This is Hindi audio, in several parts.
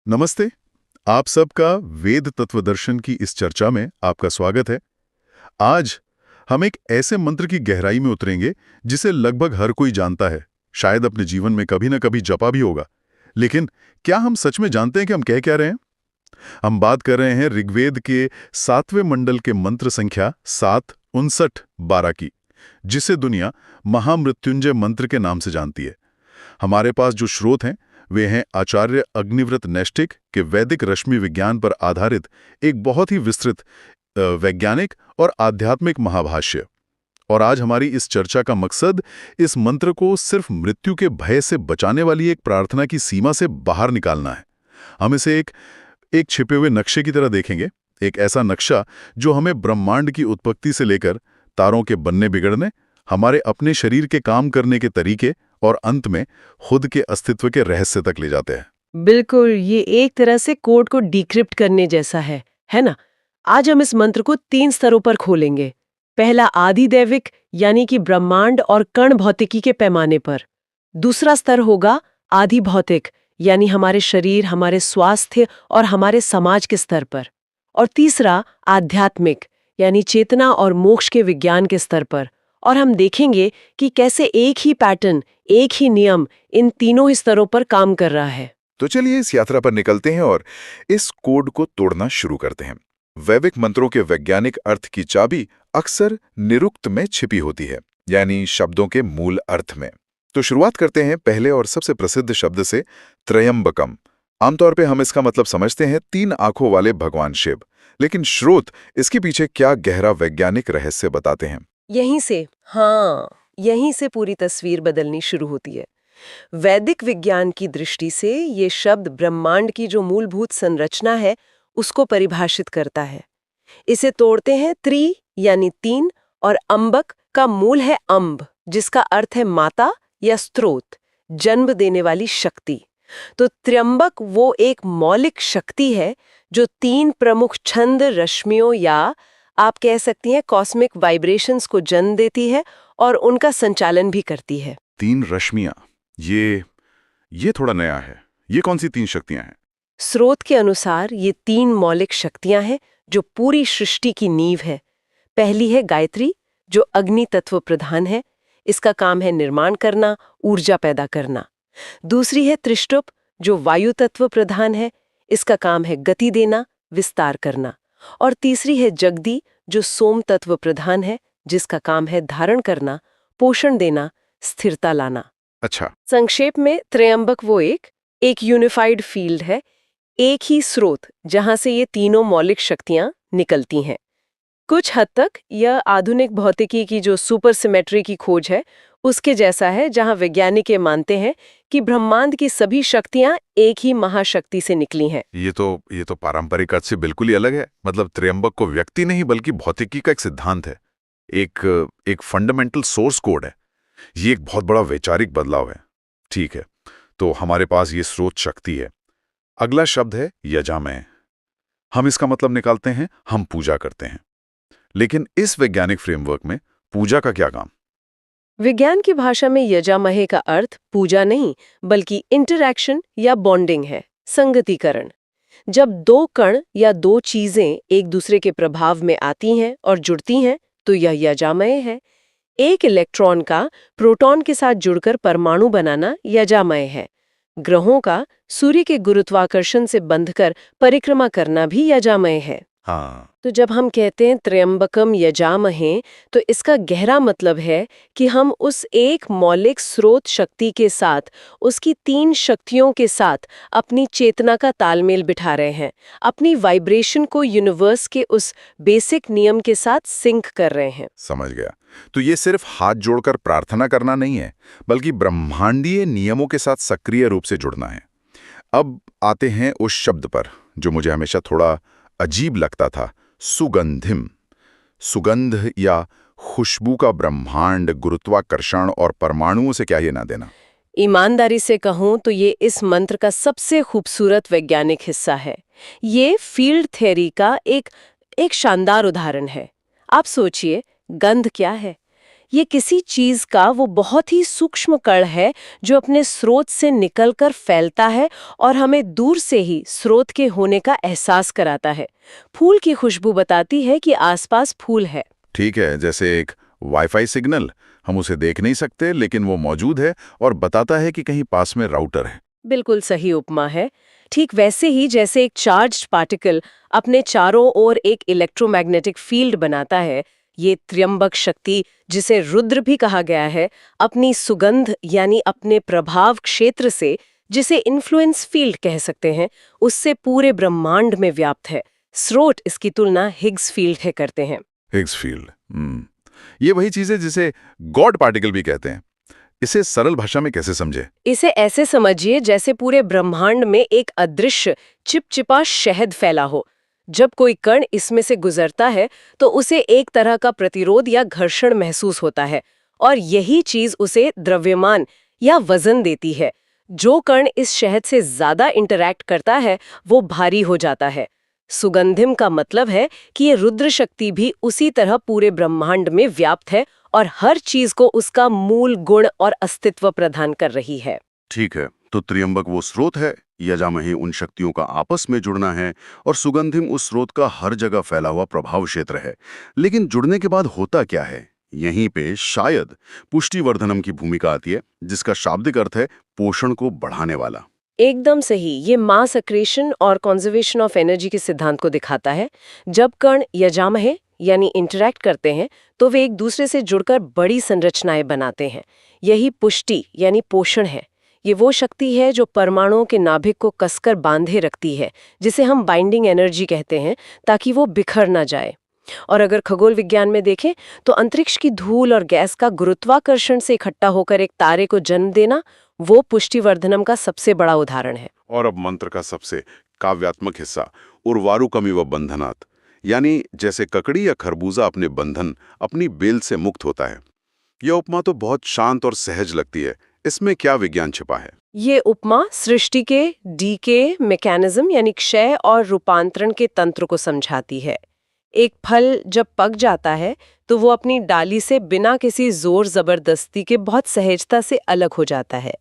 नमस्ते। आप सबका वेद तत्वदर्शन की इस चर्चा में आपका स्वागत है। आज हम एक ऐसे मंत्र की गहराई में उतरेंगे जिसे लगभग हर कोई जानता है, शायद अपने जीवन में कभी न कभी जपा भी होगा। लेकिन क्या हम सच में जानते हैं कि हम कह क्या रहे हैं? हम बात कर रहे हैं ऋग्वेद के 7वें मंडल के मंत्र संख्या 7-59-12 की, जिसे दुनिया महामृत्युंजय मंत्र के नाम से जानती है। हमारे पास जो स्रोत हैं वे हैं आचार्य अग्निव्रत नैष्टिक के वैदिक रश्मि विज्ञान पर आधारित एक बहुत ही विस्तृत वैज्ञानिक और आध्यात्मिक महाभाष्य। और आज हमारी इस चर्चा का मकसद इस मंत्र को सिर्फ मृत्यु के भय से बचाने वाली एक प्रार्थना की सीमा से बाहर निकालना है। हम इसे एक छिपे हुए नक्शे की तरह देखेंगे, एक ऐसा नक्शा जो हमें ब्रह्मांड की उत्पत्ति से लेकर तारों के बनने बिगड़ने, हमारे अपने शरीर के काम करने के तरीके और अंत में खुद के अस्तित्व के रहस्य तक ले जाते हैं। बिल्कुल, ये एक तरह से कोड को डिक्रिप्ट करने जैसा है ना? आज हम इस मंत्र को 3 स्तरों पर खोलेंगे। पहला आदिदैविक यानी कि ब्रह्मांड और कण भौतिकी के पैमाने पर। दूसरा स्तर होगा आदि भौतिक यानी हमारे शरीर, हमारे स्वास्थ्य और हमारे समाज के स्तर पर। और तीसरा आध्यात्मिक यानी चेतना और मोक्ष के विज्ञान के स्तर पर। और हम देखेंगे कि कैसे एक ही पैटर्न, एक ही नियम इन तीनों ही स्तरों पर काम कर रहा है। तो चलिए इस यात्रा पर निकलते हैं और इस कोड को तोड़ना शुरू करते हैं। वैदिक मंत्रों के वैज्ञानिक अर्थ की चाबी अक्सर निरुक्त में छिपी होती है, यानी शब्दों के मूल अर्थ में। तो शुरुआत करते हैं पहले और सबसे प्रसिद्ध शब्द से, त्रयंबकम। आमतौर पे हम इसका मतलब समझते हैं 3 आंखों वाले भगवान शिव, लेकिन स्रोत इसके पीछे क्या गहरा वैज्ञानिक रहस्य बताते हैं। यहीं से पूरी तस्वीर बदलनी शुरू होती है। वैदिक विज्ञान की दृष्टि से ये शब्द ब्रह्मांड की जो मूलभूत संरचना है उसको परिभाषित करता है। इसे तोड़ते हैं त्रि यानी 3 और अम्बक का मूल है अम्ब, जिसका अर्थ है माता या स्रोत, जन्म देने वाली शक्ति। तो त्र्यंबक वो एक मौलिक शक्ति है जो 3 प्रमुख छंद रश्मियों या आप कह सकती हैं कॉस्मिक वाइब्रेशंस को जन्म देती है और उनका संचालन भी करती है। 3 रश्मियां, ये थोड़ा नया है। ये कौन सी 3 शक्तियां हैं? स्रोत के अनुसार ये 3 मौलिक शक्तियां हैं जो पूरी सृष्टि की नींव है। पहली है गायत्री, जो अग्नि तत्व प्रधान है। इसका काम है निर्माण करना, ऊर्जा पैदा करना। दूसरी है त्रिष्टुप, जो वायु तत्व प्रधान है। इसका काम है गति देना, विस्तार करना। और तीसरी है जगदी, जो सोम तत्व प्रधान है, जिसका काम है धारण करना, पोषण देना, स्थिरता लाना। अच्छा। संक्षेप में त्रयंबक वो एक यूनिफाइड फील्ड है, एक ही स्रोत जहां से ये तीनों मौलिक शक्तियां निकलती हैं। कुछ हद तक यह आधुनिक भौतिकी की जो सुपर सिमेट्री की खोज है उसके जैसा है, जहां वैज्ञानिक ये मानते हैं कि ब्रह्मांड की सभी शक्तियां एक ही महाशक्ति से निकली हैं। ये तो पारंपरिक अर्थ से बिल्कुल ही अलग है। मतलब त्र्यंबक को व्यक्ति नहीं बल्कि भौतिकी का एक सिद्धांत है, एक फंडामेंटल सोर्स कोड है। ये एक बहुत बड़ा वैचारिक बदलाव है। ठीक है, तो हमारे पास ये स्रोत शक्ति है। अगला शब्द है यजामय। हम इसका मतलब निकालते हैं, हम पूजा करते हैं। लेकिन इस वैज्ञानिक फ्रेमवर्क में पूजा का क्या काम? विज्ञान की भाषा में यजामहे का अर्थ पूजा नहीं बल्कि इंटरैक्शन या बॉन्डिंग है, संगतिकरण। जब 2 कण या 2 चीजें एक दूसरे के प्रभाव में आती हैं और जुड़ती हैं तो यह यजामय है। एक इलेक्ट्रॉन का प्रोटॉन के साथ जुड़कर परमाणु बनाना यजामय है। ग्रहों का सूर्य के गुरुत्वाकर्षण से बंधकर परिक्रमा करना भी यजामय है। हाँ। तो जब हम कहते हैं त्र्यंबकम यजामहे, तो इसका गहरा मतलब है कि हम उस एक मौलिक स्रोत शक्ति के साथ, उसकी 3 शक्तियों के साथ अपनी चेतना का तालमेल बिठा रहे हैं, अपनी वाइब्रेशन को यूनिवर्स के उस बेसिक नियम के साथ सिंक कर रहे हैं। समझ गया। तो ये सिर्फ हाथ जोड़कर प्रार्थना करना नहीं है, बल्कि ब्रह्मांडीय नियमों के साथ सक्रिय रूप से जुड़ना है। अब आते हैं उस शब्द पर जो मुझे हमेशा थोड़ा अजीब लगता था, सुगंधिम। सुगंध या खुशबू का ब्रह्मांड, गुरुत्वाकर्षण और परमाणुओं से क्या ये ना देना? ईमानदारी से कहूं तो ये इस मंत्र का सबसे खूबसूरत वैज्ञानिक हिस्सा है। ये फील्ड थ्योरी का एक शानदार उदाहरण है। आप सोचिए, गंध क्या है? ये किसी चीज का वो बहुत ही सूक्ष्म कण है जो अपने स्रोत से निकलकर फैलता है और हमें दूर से ही स्रोत के होने का एहसास कराता है। फूल की खुशबू बताती है कि आसपास फूल है। ठीक है, जैसे एक वाईफाई सिग्नल, हम उसे देख नहीं सकते लेकिन वो मौजूद है और बताता है कि कहीं पास में राउटर है। बिल्कुल सही उपमा है। ठीक वैसे ही जैसे एक चार्ज्ड पार्टिकल अपने चारों ओर एक इलेक्ट्रोमैग्नेटिक फील्ड बनाता है, ये त्र्यंबक शक्ति, जिसे रुद्र भी कहा गया है, अपनी सुगंध यानी अपने प्रभाव क्षेत्र से, जिसे इन्फ्लुएंस फील्ड कह सकते हैं, उससे पूरे ब्रह्मांड में व्याप्त है। स्रोत इसकी तुलना हिग्स फील्ड है करते हैं। हिग्स फील्ड, ये वही चीज है जिसे गॉड पार्टिकल भी कहते हैं। इसे सरल भाषा में कैसे समझे? इसे ऐसे समझिए जैसे पूरे ब्रह्मांड में एक अदृश्य चिपचिपा शहद फैला हो। जब कोई कण इसमें से गुजरता है तो उसे एक तरह का प्रतिरोध या घर्षण महसूस होता है, और यही चीज उसे द्रव्यमान या वजन देती है। जो कण इस शहद से ज्यादा इंटरैक्ट करता है वो भारी हो जाता है। सुगंधिम का मतलब है कि ये रुद्र शक्ति भी उसी तरह पूरे ब्रह्मांड में व्याप्त है और हर चीज को उसका मूल गुण और अस्तित्व प्रदान कर रही है। ठीक है, तो त्र्यंबक वो स्रोत है, यजामही उन शक्तियों का आपस में जुड़ना है, और सुगंधिम उस स्रोत का हर जगह फैला हुआ प्रभाव क्षेत्र है। लेकिन जुड़ने के बाद होता क्या है? यहीं पे शायद पुष्टिवर्धनम की भूमिका आती है, जिसका शाब्दिक अर्थ है पोषण को बढ़ाने वाला। एकदम सही। ये मास अक्रेशन और कंजर्वेशन ऑफ एनर्जी के सिद्धांत को दिखाता है। जब कण यजामहे यानी इंटरैक्ट करते हैं तो वे एक दूसरे से जुड़कर बड़ी संरचनाएं बनाते हैं। यही पुष्टि यानी पोषण है। ये वो शक्ति है जो परमाणुओं के नाभिक को कसकर बांधे रखती है, जिसे हम बाइंडिंग एनर्जी कहते हैं, ताकि वो बिखर ना जाए। और अगर खगोल विज्ञान में देखें तो अंतरिक्ष की धूल और गैस का गुरुत्वाकर्षण से इकट्ठा होकर एक तारे को जन्म देना, वो पुष्टिवर्धनम का सबसे बड़ा उदाहरण है। और अब मंत्र का सबसे काव्यात्मक हिस्सा, उर्वारुकमिव बंधनात्, यानी जैसे ककड़ी या खरबूजा अपने बंधन, अपनी बेल से मुक्त होता है। यह उपमा तो बहुत शांत और सहज लगती है। इसमें क्या विज्ञान छिपा है? ये उपमा सृष्टि के डीके मैकेनिज्म यानी क्षय और रूपांतरण के तंत्र को समझाती है। एक फल जब पक जाता है तो वो अपनी डाली से बिना किसी जोर जबरदस्ती के बहुत सहजता से अलग हो जाता है।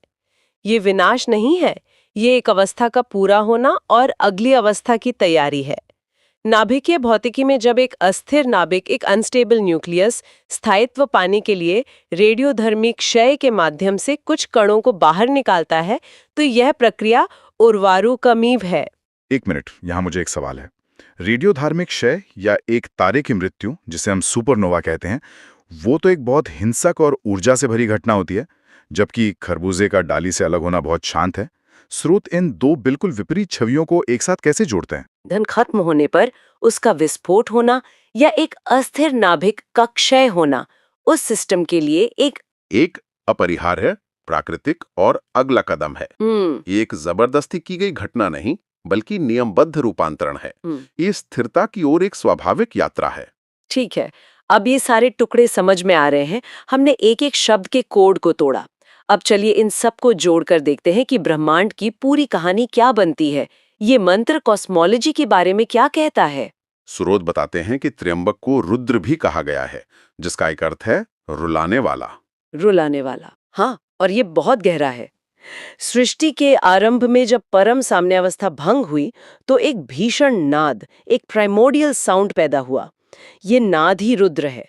ये विनाश नहीं है, ये एक अवस्था का पूरा होना और अगली अवस्था की तैयारी है। नाभिकीय भौतिकी में जब एक अस्थिर नाभिक, एक अनस्टेबल न्यूक्लियस, स्थायित्व पाने के लिए रेडियोधर्मी क्षय के माध्यम से कुछ कणों को बाहर निकालता है, तो यह प्रक्रिया उर्वारुकमिव है। एक मिनट, यहाँ मुझे एक सवाल है। रेडियोधार्मिक क्षय या एक तारे की मृत्यु, जिसे हम सुपरनोवा कहते हैं, वो तो एक बहुत हिंसक और ऊर्जा से भरी घटना होती है, जबकि खरबूजे का डाली से अलग होना बहुत शांत है। स्रोत इन दो बिल्कुल विपरीत छवियों को एक साथ कैसे जोड़ते हैं? धन खत्म होने पर उसका विस्फोट होना या एक अस्थिर नाभिक का क्षय होना उस सिस्टम के लिए एक अपरिहार्य, प्राकृतिक और अगला कदम है। ये एक जबरदस्ती की गई घटना नहीं, बल्कि नियमबद्ध रूपांतरण है। ये स्थिरता की ओर एक स्वाभाविक यात्रा है। ठीक है, अब ये सारे टुकड़े समझ में आ रहे हैं। हमने एक एक शब्द के कोड को तोड़ा। अब चलिए इन सब को जोड़कर देखते हैं कि ब्रह्मांड की पूरी कहानी क्या बनती है। ये मंत्र कॉस्मोलॉजी के बारे में क्या कहता है? स्रोत बताते हैं कि त्र्यंबक को रुद्र भी कहा गया है, जिसका एक अर्थ है रुलाने वाला। रुलाने वाला, हाँ, और ये बहुत गहरा है। सृष्टि के आरंभ में जब परम साम्यावस्था भंग हुई तो एक भीषण नाद, एक प्राइमोर्डियल साउंड पैदा हुआ। ये नाद ही रुद्र है,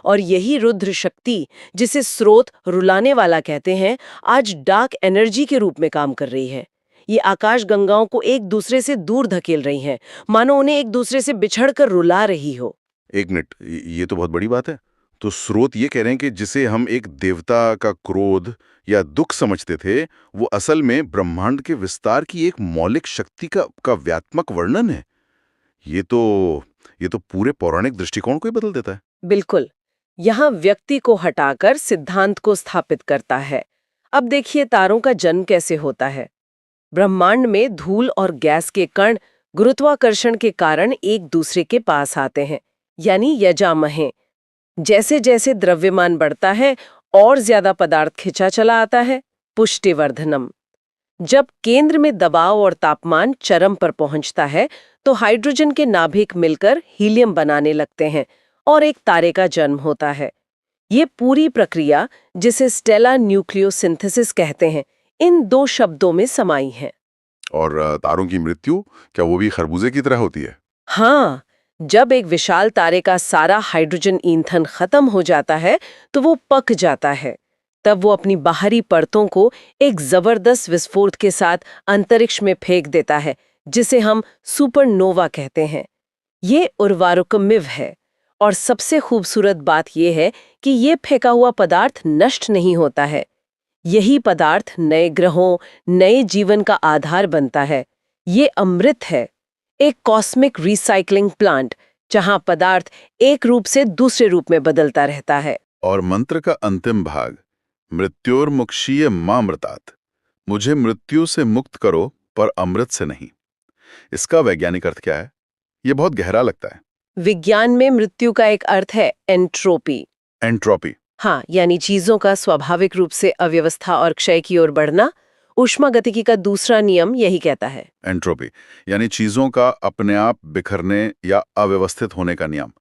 और यही रुद्र शक्ति, जिसे स्रोत रुलाने वाला कहते हैं, आज डार्क एनर्जी के रूप में काम कर रही है। ये आकाश गंगाओं को एक दूसरे से दूर धकेल रही हैं, मानो उन्हें एक दूसरे से बिछड़कर रुला रही हो। एक मिनट, ये तो बहुत बड़ी बात है। तो स्रोत ये कह रहे हैं कि जिसे हम एक देवता का क्रोध या दुख समझते थे, वो असल में ब्रह्मांड के विस्तार की एक मौलिक शक्ति का व्यात्मक वर्णन है। ये तो पूरे पौराणिक दृष्टिकोण को ही बदल देता है। बिल्कुल, यहाँ व्यक्ति को हटाकर सिद्धांत को स्थापित करता है। अब देखिए तारों का जन्म कैसे होता है। ब्रह्मांड में धूल और गैस के कण गुरुत्वाकर्षण के कारण एक दूसरे के पास आते हैं, यानी यजामहे। जैसे जैसे द्रव्यमान बढ़ता है और ज्यादा पदार्थ खिंचा चला आता है, पुष्टिवर्धनम। जब केंद्र में दबाव और तापमान चरम पर पहुंचता है तो हाइड्रोजन के नाभिक मिलकर हीलियम बनाने लगते हैं और एक तारे का जन्म होता है। ये पूरी प्रक्रिया, जिसे स्टेला न्यूक्लियोसिंथेसिस कहते हैं, इन 2 शब्दों में समाई है। और तारों की मृत्यु, क्या वो भी खरबूजे की तरह होती है? हाँ, जब एक विशाल तारे का सारा हाइड्रोजन ईंधन खत्म हो जाता है तो वो पक जाता है। तब वो अपनी बाहरी परतों को एक जबरदस्त विस्फोट के साथ अंतरिक्ष में फेंक देता है, जिसे हम सुपरनोवा कहते हैं। ये उर्वारुकमिव है, और सबसे खूबसूरत बात यह है कि ये फेंका हुआ पदार्थ नष्ट नहीं होता है। यही पदार्थ नए ग्रहों, नए जीवन का आधार बनता है। ये अमृत है, एक कॉस्मिक रिसाइकलिंग प्लांट, जहां पदार्थ एक रूप से दूसरे रूप में बदलता रहता है। और मंत्र का अंतिम भाग, मृत्योर्मुक्षीय मामृतात्, मुझे मृत्यु से मुक्त करो पर अमृत से नहीं। इसका वैज्ञानिक अर्थ क्या है? ये बहुत गहरा लगता है। विज्ञान में मृत्यु का एक अर्थ है एंट्रोपी। एंट्रोपी। हाँ, यानी चीजों का स्वाभाविक रूप से अव्यवस्था और क्षय की ओर बढ़ना। ऊष्मागतिकी का दूसरा नियम यही कहता है। एंट्रोपी यानी चीजों का अपने आप बिखरने या अव्यवस्थित होने का नियम।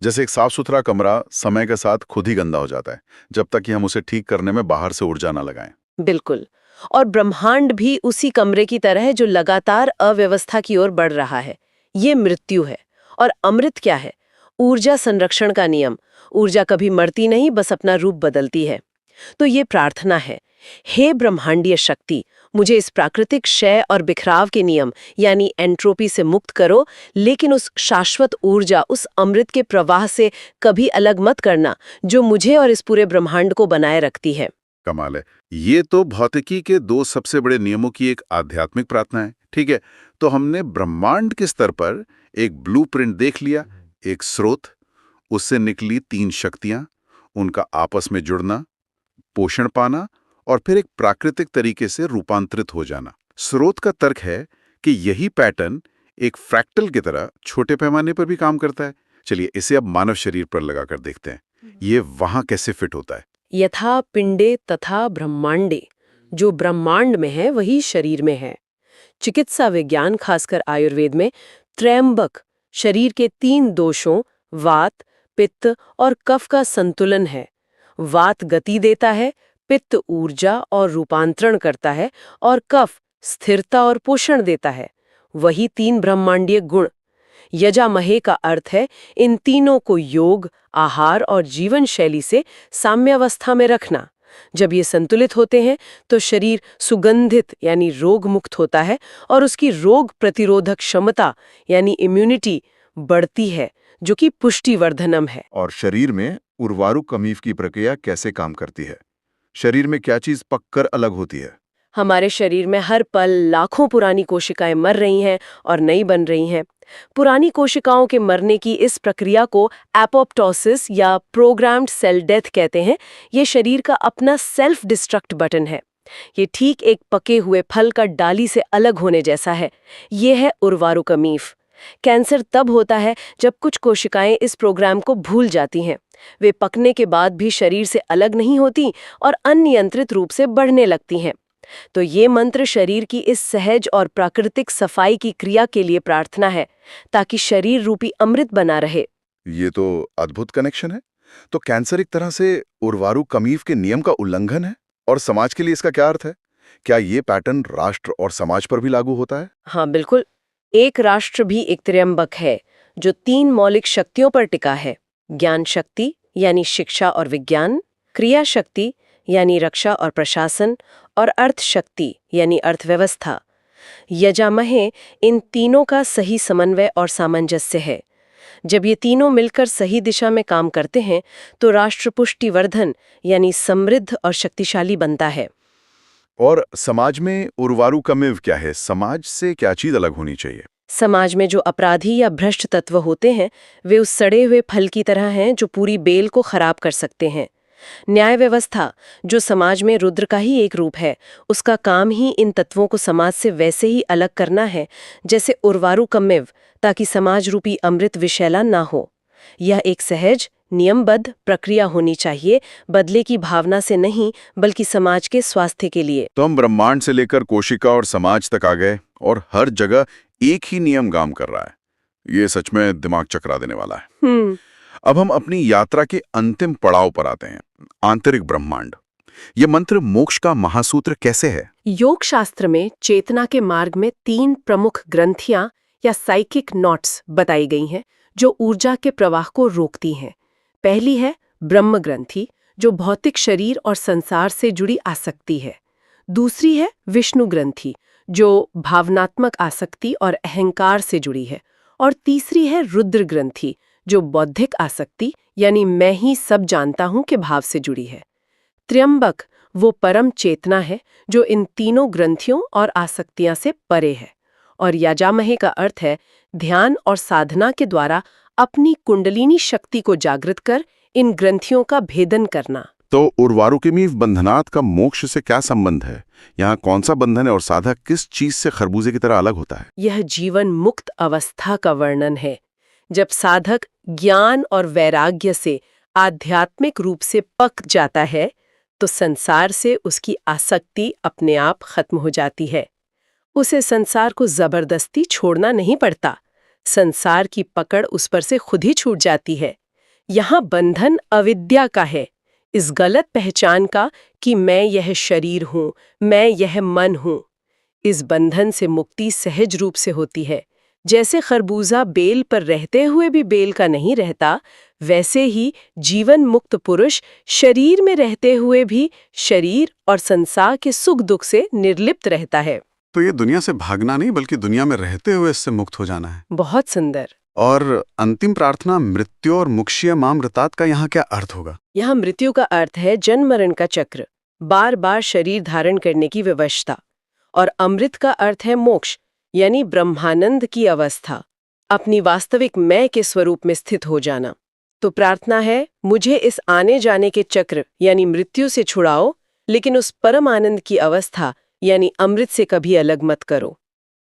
जैसे एक साफ सुथरा कमरा समय के साथ खुद ही गंदा हो जाता है, जब तक कि हम उसे ठीक करने में बाहर से ऊर्जा न लगाएं। बिल्कुल। और ब्रह्मांड भी उसी कमरे की तरह है जो लगातार अव्यवस्था की ओर बढ़ रहा है। ये मृत्यु है। और अमृत क्या है? ऊर्जा संरक्षण का नियम। ऊर्जा कभी मरती नहीं, बस अपना रूप बदलती है। तो ये प्रार्थना है, हे ब्रह्मांडीय शक्ति, मुझे इस प्राकृतिक क्षय और बिखराव के नियम यानी एंट्रोपी से मुक्त करो, लेकिन उस शाश्वत ऊर्जा, उस अमृत के प्रवाह से कभी अलग मत करना, जो मुझे और इस पूरे ब्रह्मांड को बनाए रखती है। कमाल है। ये तो भौतिकी के 2 सबसे बड़े नियमों की एक आध्यात्मिक प्रार्थना है। ठीक है, तो हमने ब्रह्मांड के स्तर पर एक ब्लूप्रिंट देख लिया, एक स्रोत, उससे निकली 3 शक्तियां, उनका आपस में जुड़ना, पोषण पाना और फिर एक प्राकृतिक तरीके से रूपांतरित हो जाना। स्रोत का तर्क है कि यही पैटर्न एक फ्रैक्टल की तरह छोटे पैमाने पर भी काम करता है। चलिए इसे अब मानव शरीर पर लगाकर देखते हैं, ये वहां कैसे फिट होता है। यथा पिंडे तथा ब्रह्मांडे, जो ब्रह्मांड में है वही शरीर में है। चिकित्सा विज्ञान, खासकर आयुर्वेद में त्रयंबक शरीर के 3 दोषों वात, पित्त और कफ का संतुलन है। वात गति देता है, पित्त ऊर्जा और रूपांतरण करता है, और कफ स्थिरता और पोषण देता है। वही 3 ब्रह्मांडीय गुण। यजामहे का अर्थ है इन तीनों को योग, आहार और जीवन शैली से साम्यावस्था में रखना। जब ये संतुलित होते हैं तो शरीर सुगंधित यानी रोग मुक्त होता है, और उसकी रोग प्रतिरोधक क्षमता यानी इम्यूनिटी बढ़ती है, जो कि पुष्टिवर्धनम है। और शरीर में उर्वारुकमीव की प्रक्रिया कैसे काम करती है? शरीर में क्या चीज पककर अलग होती है? हमारे शरीर में हर पल लाखों पुरानी कोशिकाएं मर रही हैं और नई बन रही हैं। पुरानी कोशिकाओं के मरने की इस प्रक्रिया को एपोप्टोसिस या प्रोग्राम्ड सेल डेथ कहते हैं। ये शरीर का अपना सेल्फ डिस्ट्रक्ट बटन है। ये ठीक एक पके हुए फल का डाली से अलग होने जैसा है। ये है उर्वारुकमीव। कैंसर तब होता है जब कुछ कोशिकाएं इस प्रोग्राम को भूल जाती हैं। वे पकने के बाद भी शरीर से अलग नहीं होती और अनियंत्रित रूप से बढ़ने लगती हैं। तो ये मंत्र शरीर की इस सहज और प्राकृतिक सफाई की क्रिया के लिए प्रार्थना है, ताकि शरीर रूपी अमृत बना रहे। ये तो अद्भुत कनेक्शन है। तो कैंसर एक तरह से उर्वारुकमीव के नियम का उल्लंघन है, और समाज के लिए इसका क्या अर्थ है? क्या ये पैटर्न राष्ट्र और समाज पर भी लागू होता है? हाँ बिल्कुल। एक राष्ट्र भी एक त्र्यंबक है जो 3 मौलिक शक्तियों पर टिका है। ज्ञान शक्ति यानी शिक्षा और विज्ञान, क्रिया शक्ति यानी रक्षा और प्रशासन, और अर्थ शक्ति यानी अर्थव्यवस्था। यजामहे इन तीनों का सही समन्वय और सामंजस्य है। जब ये तीनों मिलकर सही दिशा में काम करते हैं तो राष्ट्र पुष्टिवर्धन यानी समृद्ध और शक्तिशाली बनता है। और समाज में उर्वारुकमीव क्या है? समाज से क्या चीज अलग होनी चाहिए? समाज में जो अपराधी या भ्रष्ट तत्व होते हैं वे उस सड़े हुए फल की तरह हैं जो पूरी बेल को खराब कर सकते हैं। न्याय व्यवस्था, जो समाज में रुद्र का ही एक रूप है, उसका काम ही इन तत्वों को समाज से वैसे ही अलग करना है जैसे उर्वारुकमीव, ताकि समाज रूपी अमृत विषैला ना हो। यह एक सहज, नियमबद्ध प्रक्रिया होनी चाहिए, बदले की भावना से नहीं, बल्कि समाज के स्वास्थ्य के लिए। तो हम ब्रह्मांड से लेकर कोशिका और समाज तक आ गए, और हर जगह एक ही नियम काम कर रहा है। ये सच में दिमाग चकरा देने वाला है। अब हम अपनी यात्रा के अंतिम पड़ाव पर आते हैं, आंतरिक ब्रह्मांड। ये मंत्र मोक्ष का महासूत्र कैसे है? योग शास्त्र में चेतना के मार्ग में 3 प्रमुख ग्रंथियां या साइकिक नॉट्स बताई गई हैं जो ऊर्जा के प्रवाह को रोकती हैं। पहली है ब्रह्म ग्रंथि, जो भौतिक शरीर और संसार से जुड़ी आसक्ति है। दूसरी है विष्णु ग्रंथि, जो भावनात्मक आसक्ति और अहंकार से जुड़ी है। और तीसरी है रुद्र ग्रंथि, जो बौद्धिक आसक्ति यानी मैं ही सब जानता हूं के भाव से जुड़ी है। त्र्यंबक वो परम चेतना है जो इन तीनों ग्रंथियों और आसक्तियां से परे है। और यजामहे का अर्थ है ध्यान और साधना के द्वारा अपनी कुंडलिनी शक्ति को जागृत कर इन ग्रंथियों का भेदन करना। तो उर्वारुकमिव बंधनात् का मोक्ष से क्या संबंध है? यहाँ कौन सा बंधन है और साधक किस चीज से खरबूजे की तरह अलग होता है? यह जीवन मुक्त अवस्था का वर्णन है, जब साधक ज्ञान और वैराग्य से आध्यात्मिक रूप से पक जाता है तो संसार से उसकी आसक्ति अपने आप खत्म हो जाती है। उसे संसार को जबरदस्ती छोड़ना नहीं पड़ता, संसार की पकड़ उस पर से खुद ही छूट जाती है। यहाँ बंधन अविद्या का है, इस गलत पहचान का कि मैं यह शरीर हूँ, मैं यह मन हूँ। इस बंधन से मुक्ति सहज रूप से होती है। जैसे खरबूजा बेल पर रहते हुए भी बेल का नहीं रहता, वैसे ही जीवन मुक्त पुरुष शरीर में रहते हुए भी शरीर और संसार के सुख दुख से निर्लिप्त रहता है। तो ये दुनिया से भागना नहीं बल्कि दुनिया में रहते हुए इससे मुक्त हो जाना है। बहुत सुंदर। और अंतिम प्रार्थना मृत्यु और मुक्षीय मामृतात् का यहाँ क्या अर्थ होगा? यहाँ मृत्यु का अर्थ है जन्म मरण का चक्र, बार बार शरीर धारण करने की व्यवस्था। और अमृत का अर्थ है मोक्ष, यानी ब्रह्मानंद की अवस्था, अपनी वास्तविक मैं के स्वरूप में स्थित हो जाना। तो प्रार्थना है, मुझे इस आने जाने के चक्र यानी मृत्यु से छुड़ाओ, लेकिन उस परम आनंद की अवस्था यानी अमृत से कभी अलग मत करो।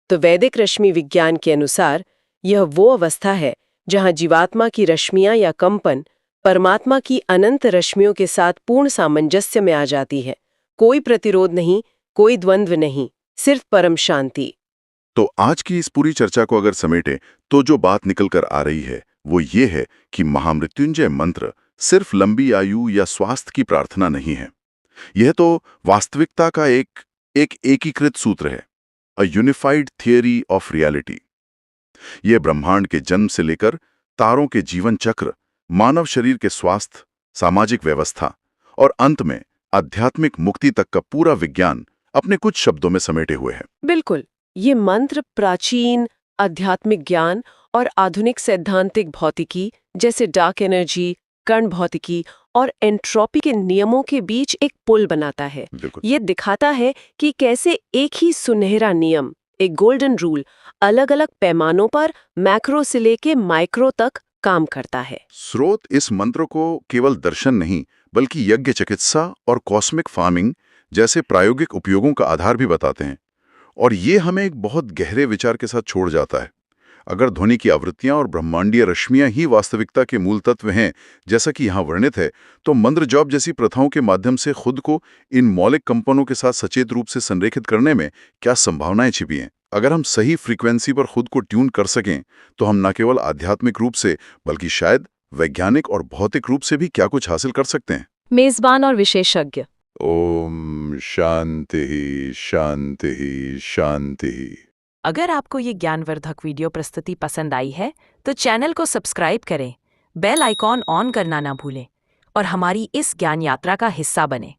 तो वैदिक रश्मि विज्ञान के अनुसार यह वो अवस्था है जहाँ जीवात्मा की रश्मियां या कंपन परमात्मा की अनंत रश्मियों के साथ पूर्ण सामंजस्य में आ जाती है। कोई प्रतिरोध नहीं, कोई द्वंद्व नहीं, सिर्फ परम शांति। तो आज की इस पूरी चर्चा को अगर समेटे तो जो बात निकल कर आ रही है वो ये है कि महामृत्युंजय मंत्र सिर्फ लंबी आयु या स्वास्थ्य की प्रार्थना नहीं है। यह तो वास्तविकता का एक एकीकृत सूत्र है, a unified theory of reality. यह ब्रह्मांड के जन्म से लेकर तारों के जीवन चक्र, मानव शरीर के स्वास्थ्य, सामाजिक व्यवस्था और अंत में आध्यात्मिक मुक्ति तक का पूरा विज्ञान अपने कुछ शब्दों में समेटे हुए है। बिल्कुल, ये मंत्र प्राचीन आध्यात्मिक ज्ञान और आधुनिक सैद्धांतिक भौतिकी जैसे डार्क एनर्जी, कण भौतिकी और एंट्रोपी के नियमों के बीच एक पुल बनाता है। ये दिखाता है कि कैसे एक ही सुनहरा नियम, एक गोल्डन रूल, अलग अलग पैमानों पर मैक्रो से लेके माइक्रो तक काम करता है। स्रोत इस मंत्र को केवल दर्शन नहीं बल्कि यज्ञ चिकित्सा और कॉस्मिक फार्मिंग जैसे प्रायोगिक उपयोगों का आधार भी बताते हैं। और ये हमें एक बहुत गहरे विचार के साथ छोड़ जाता है। अगर ध्वनि की आवृत्तियां और ब्रह्मांडीय रश्मियां ही वास्तविकता के मूल तत्व हैं, जैसा कि यहाँ वर्णित है, तो मंत्र जॉब जैसी प्रथाओं के माध्यम से खुद को इन मौलिक कंपनों के साथ सचेत रूप से संरेखित करने में क्या संभावनाएं छिपी हैं। अगर हम सही फ्रीक्वेंसी पर खुद को ट्यून कर सकें तो हम न केवल आध्यात्मिक रूप से बल्कि शायद वैज्ञानिक और भौतिक रूप से भी क्या कुछ हासिल कर सकते हैं। मेजबान और विशेषज्ञ। ओम शांति शांति शांति। अगर आपको ये ज्ञानवर्धक वीडियो प्रस्तुति पसंद आई है तो चैनल को सब्सक्राइब करें, बेल आइकॉन ऑन करना ना भूलें और हमारी इस ज्ञान यात्रा का हिस्सा बनें।